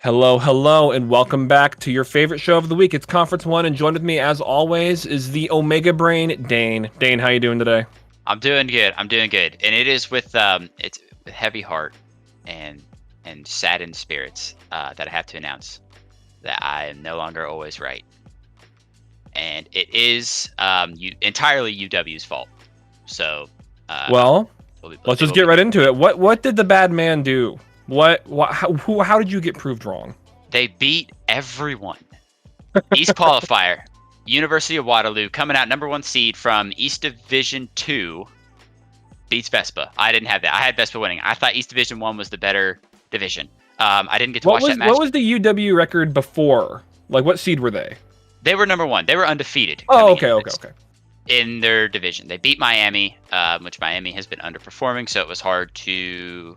Hello, hello, and welcome back to your favorite show of the week. It's Conference One, and joined with me, as always, is the Omega Brain, Dane. Dane, how you doing today? I'm doing good. I'm doing good, and it is with it's with heavy heart and saddened spirits that I have to announce that I am no longer always right, and it is entirely UW's fault. So, Well, it will be, let's it just will get be right into it. What did the bad man do? How did you get proved wrong? They beat everyone. East qualifier, University of Waterloo coming out number one seed from East Division 2 beats Vespa. I didn't have that. I had Vespa winning. I thought East Division 1 was the better division. I didn't get to watch that match. What was the UW record before? Like, what seed were they? They were number one. They were undefeated Oh, coming okay. in their division. They beat Miami, which Miami has been underperforming, so it was hard to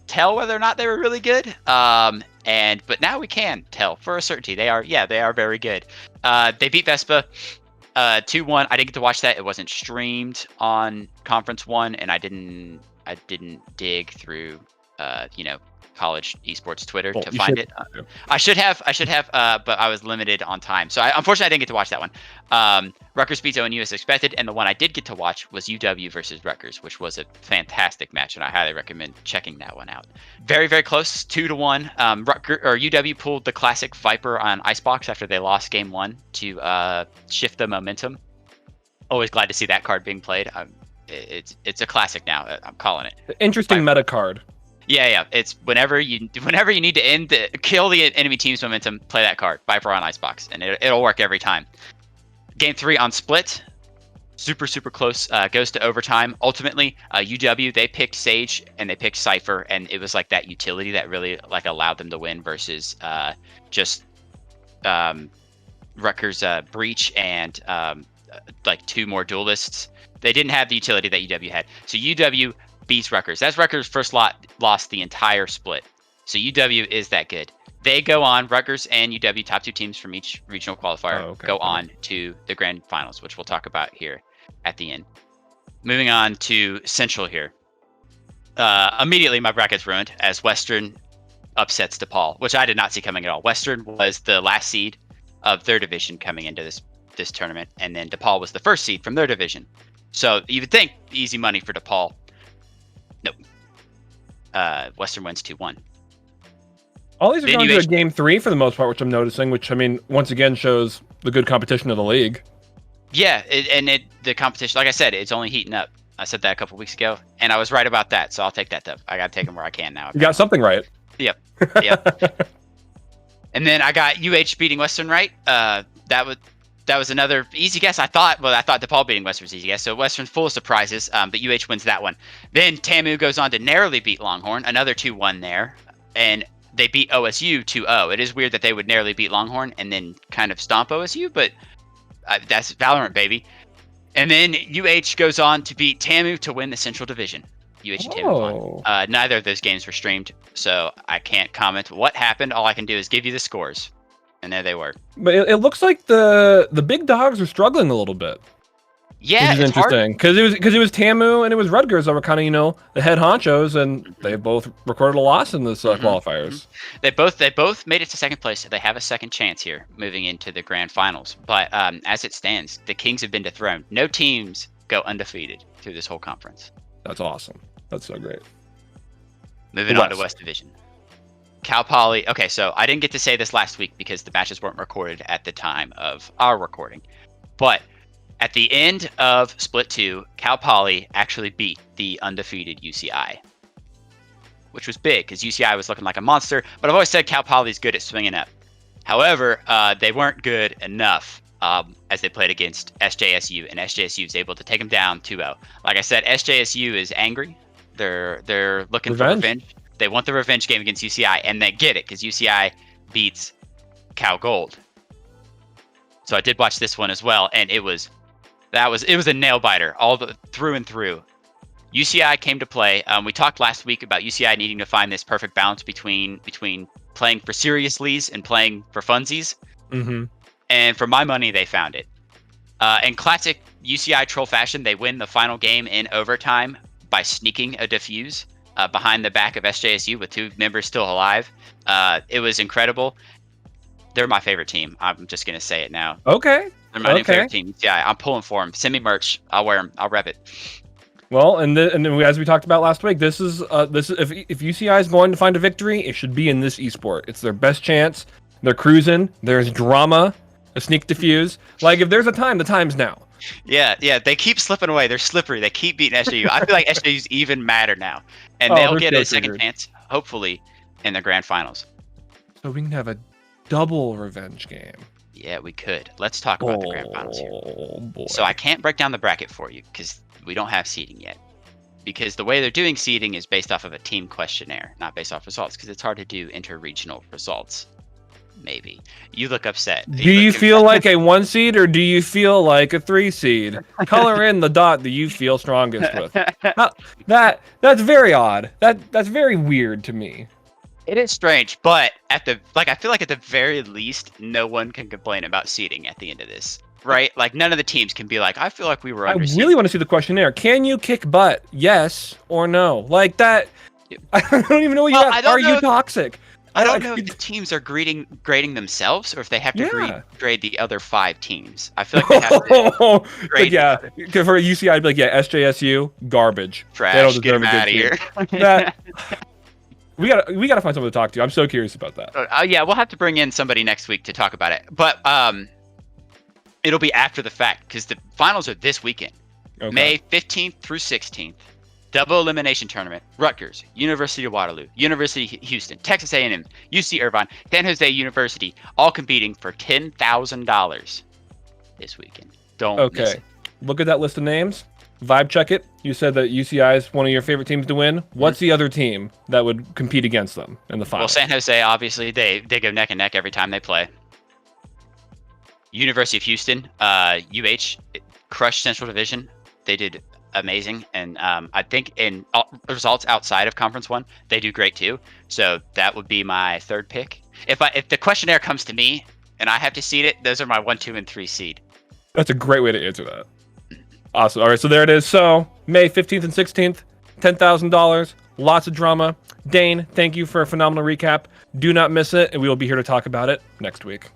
tell whether or not they were really good. But now we can tell for a certainty they are very good. They beat Vespa 2-1. I didn't get to watch that. It wasn't streamed on Conference 1, and I didn't dig through college esports Twitter to find it. I should have, but I was limited on time. So unfortunately I didn't get to watch that one. Rutgers beats ONU as expected, and the one I did get to watch was UW versus Rutgers, which was a fantastic match, and I highly recommend checking that one out. Very, very close, 2-1. UW pulled the classic Viper on Icebox after they lost game 1 to shift the momentum. Always glad to see that card being played. It's a classic now. I'm calling it. Interesting meta card. Yeah. It's whenever you need to kill the enemy team's momentum, play that card, Viper on Icebox, and it'll work every time. Game 3 on Split, super close, goes to overtime. Ultimately, UW, they picked Sage and they picked Cypher, and it was like that utility that really like allowed them to win versus just Rutgers Breach and like 2 more duelists. They didn't have the utility that UW had, so UW beats Rutgers. That's Rutgers' first lost the entire split. So UW is that good. They go on, Rutgers and UW, top 2 teams from each regional qualifier, go on to the grand finals, which we'll talk about here at the end. Moving on to Central here. Immediately my bracket's ruined as Western upsets DePaul, which I did not see coming at all. Western was the last seed of their division coming into this tournament, and then DePaul was the first seed from their division. So you would think easy money for DePaul. Nope. Western wins 2-1. All these are going to a game 3 for the most part, which I'm noticing, which, I mean, once again shows the good competition of the league. Yeah, the competition, like I said, it's only heating up. I said that a couple weeks ago, and I was right about that, so I'll take that dub. I got to take them where I can now. You got something right. Yep. And then I got UH beating Western, right? That was another easy guess. I thought DePaul beating Western was easy guess. So Western's full of surprises, but UH wins that one. Then TAMU goes on to narrowly beat Longhorn, another 2-1 there. And they beat OSU 2-0. It is weird that they would narrowly beat Longhorn and then kind of stomp OSU, but that's Valorant, baby. And then UH goes on to beat TAMU to win the Central Division. UH and TAMU won. Neither of those games were streamed, so I can't comment what happened. All I can do is give you the scores. And there they were. But it looks like the big dogs are struggling a little bit. Yeah, which is interesting because it was TAMU and it was Rutgers that were kind of the head honchos, and they both recorded a loss in this qualifiers. They both made it to second place, so they have a second chance here moving into the grand finals. But as it stands, the Kings have been dethroned. No teams go undefeated through this whole conference. That's awesome. That's so great. Moving on to West Division. Cal Poly. Okay, so I didn't get to say this last week because the matches weren't recorded at the time of our recording. But at the end of Split 2, Cal Poly actually beat the undefeated UCI, which was big because UCI was looking like a monster. But I've always said Cal Poly is good at swinging up. However, they weren't good enough as they played against SJSU, and SJSU was able to take them down 2-0. Like I said, SJSU is angry. They're looking for revenge. They want the revenge game against UCI, and they get it because UCI beats Cal Gold. So I did watch this one as well, and it was a nail biter through and through. UCI came to play. We talked last week about UCI needing to find this perfect balance between playing for seriouslies and playing for funsies. Mm-hmm. And for my money, they found it. In classic UCI troll fashion, they win the final game in overtime by sneaking a defuse. behind the back of SJSU with 2 members still alive. It was incredible. They're my favorite team. I'm just gonna say it now. Okay. They're my new favorite team. Yeah, I'm pulling for them. Send me merch. I'll wear them. I'll rep it. Well, and then as we talked about last week, this is if UCI is going to find a victory, it should be in this esport. It's their best chance. They're cruising. There's drama, a sneak defuse. Like if there's a time, the time's now. Yeah. They keep slipping away. They're slippery. They keep beating SJU. I feel like SJU's even madder now, and they'll get a second chance, hopefully, in the grand finals. So we can have a double revenge game. Yeah, we could. Let's talk about the grand finals here. Boy. So I can't break down the bracket for you because we don't have seeding yet. Because the way they're doing seeding is based off of a team questionnaire, not based off results, because it's hard to do inter-regional results. Maybe. You look upset. Do you feel like a 1 seed or do you like a 3 seed? Color in the dot that you feel strongest with. That's very odd. That's very weird to me. It is strange, but I feel like at the very least, no one can complain about seeding at the end of this, right? Like none of the teams can be like, I feel like we were under. I really want to see the questionnaire. Can you kick butt? Yes or no? Like that. I don't even know what you asked. Are you toxic? I don't know if the teams are grading themselves or if they have to grade the other 5 teams. I feel like they have to grade. Yeah, for UCI, I'd be like, yeah, SJSU, garbage. Trash. Get them out of here. We gotta find someone to talk to. I'm so curious about that. Yeah, we'll have to bring in somebody next week to talk about it. But it'll be after the fact because the finals are this weekend, May 15th through 16th. Double elimination tournament. Rutgers, University of Waterloo, University of Houston, Texas A&M, UC Irvine, San Jose University, all competing for $10,000 this weekend. Don't miss it. Look at that list of names. Vibe check it. You said that UCI is one of your favorite teams to win. What's the other team that would compete against them in the final? Well, San Jose, obviously, they go neck and neck every time they play. University of Houston, UH, crushed Central Division. They did amazing, and I think in results outside of Conference 1, they do great too. So that would be my 3rd pick. If the questionnaire comes to me and I have to seed it, those are my 1, 2, and 3 seed. That's a great way to answer that. Awesome. All right, so there it is. So May 15th and 16th, $10,000, lots of drama. Dane, thank you for a phenomenal recap. Do not miss it, and we will be here to talk about it next week.